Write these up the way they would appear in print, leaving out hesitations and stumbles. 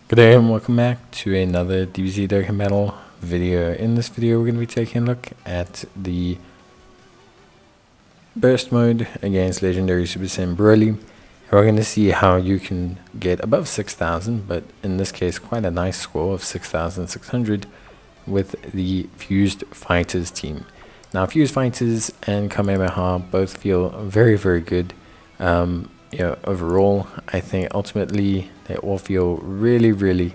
Good day and welcome back to another DBZ Dokkan Battle video. In this video we're going to be taking a look at the burst mode against Legendary Super Saiyan Broly. And we're going to see how you can get above 6,000, but in this case quite a nice score of 6,600 with the Fused Fighters team. Now Fused Fighters and Kamehameha both feel very good. Overall, I think ultimately they all feel really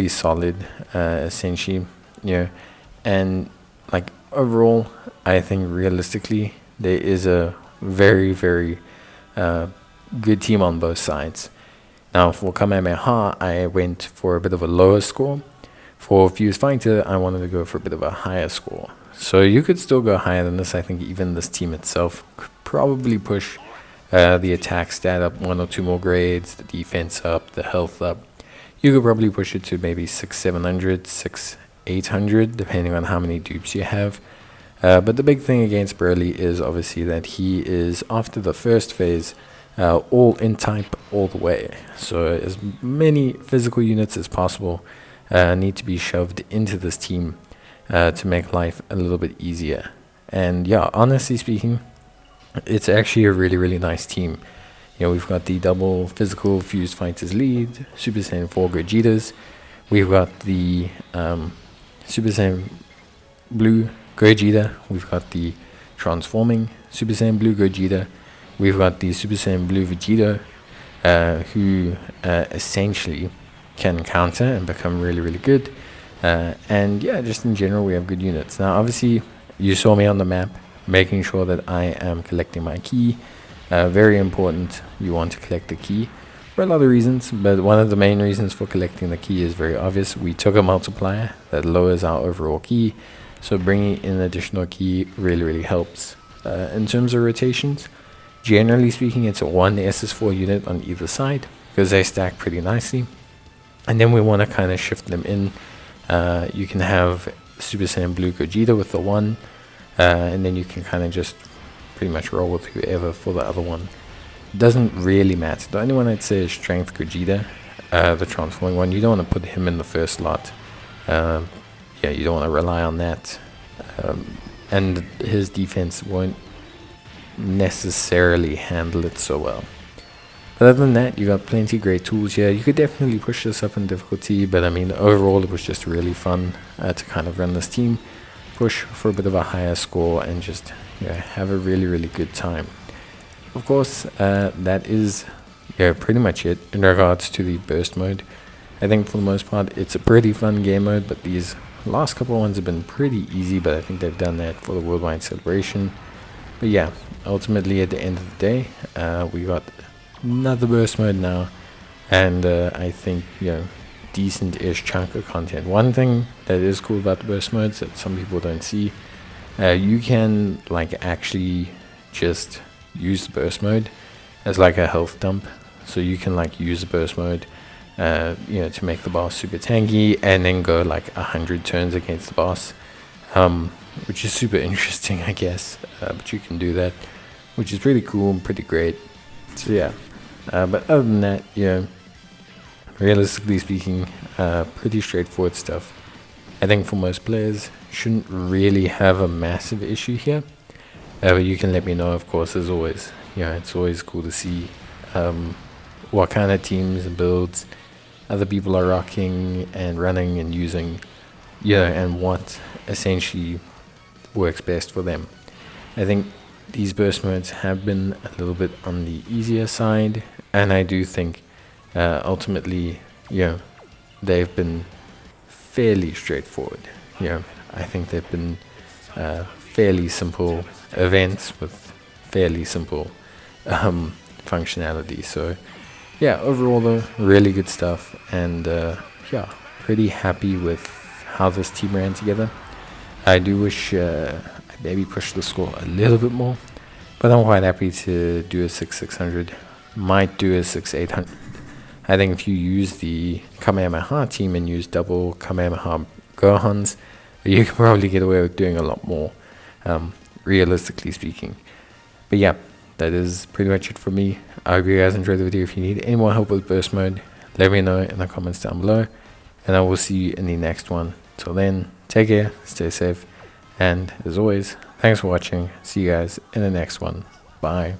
solid, essentially, and like overall, I think realistically there is a very good team on both sides. Now for Kamehameha, I went for a bit of a lower score. For Fused Fighter, I wanted to go for a bit of a higher score. So you could still go higher than this. I think even this team itself could probably push the attack stat up 1 or 2 more grades, the defense up, the health up. You could probably push it to maybe 600-700, 600-800, depending on how many dupes you have. But the big thing against Broly is obviously that he is, after the first phase, all in type all the way. So as many physical units as possible need to be shoved into this team to make life a little bit easier. And yeah, honestly speaking, it's actually a really nice team. We've got the double physical Fused Fighters lead, Super Saiyan 4 Gojitas. We've got the Super Saiyan Blue Gogeta. We've got the transforming Super Saiyan Blue Gogeta. We've got the Super Saiyan Blue Vegeta, who essentially can counter and become really good. And yeah, just in general, we have good units. Now, obviously, you saw me on the map, making sure that I am collecting my key. Very important, you want to collect the key for a lot of reasons, but one of the main reasons for collecting the key is very obvious. We took a multiplier that lowers our overall key, so bringing in additional key really helps. In terms of rotations, generally speaking, it's a 1 SS4 unit on either side because they stack pretty nicely, and then we want to kind of shift them in. You can have Super Saiyan Blue Gogeta with the 1, and then you can kind of just pretty much roll with whoever for the other one. Doesn't really matter. The only one I'd say is Strength Gogeta, the transforming one. You don't want to put him in the first slot. You don't want to rely on that. And his defense won't necessarily handle it so well. But other than that, you got plenty of great tools here. You could definitely push this up in difficulty, but I mean, overall, it was just really fun to kind of run this team, push for a bit of a higher score, and just have a really good time. Of course, that is pretty much it in regards to the burst mode. I think for the most part it's a pretty fun game mode, but these last couple of ones have been pretty easy, but I think they've done that for the worldwide celebration. But yeah, ultimately at the end of the day, we got another burst mode now, and I think decent-ish chunk of content. One thing that is cool about the burst modes that some people don't see, you can actually just use the burst mode as like a health dump. So you can use the burst mode to make the boss super tanky, and then go 100 turns against the boss, which is super interesting, I guess. But you can do that, which is pretty cool and pretty great. So yeah, but other than that, realistically speaking, pretty straightforward stuff. I think for most players, shouldn't really have a massive issue here. But you can let me know, of course, as always. It's always cool to see what kind of teams and builds other people are rocking and running and using, and what essentially works best for them. I think these burst modes have been a little bit on the easier side, and I do think ultimately, they've been fairly straightforward. I think they've been fairly simple events with fairly simple functionality. So yeah, overall though, really good stuff, and pretty happy with how this team ran together. I do wish I maybe pushed the score a little bit more, but I'm quite happy to do a 6,600. Might do a 6,800. I think if you use the Kamehameha team and use double Kamehameha Gohans, you can probably get away with doing a lot more, realistically speaking. But yeah, that is pretty much it for me. I hope you guys enjoyed the video. If you need any more help with burst mode, let me know in the comments down below, and I will see you in the next one. Till then, take care, stay safe, and as always, thanks for watching. See you guys in the next one. Bye.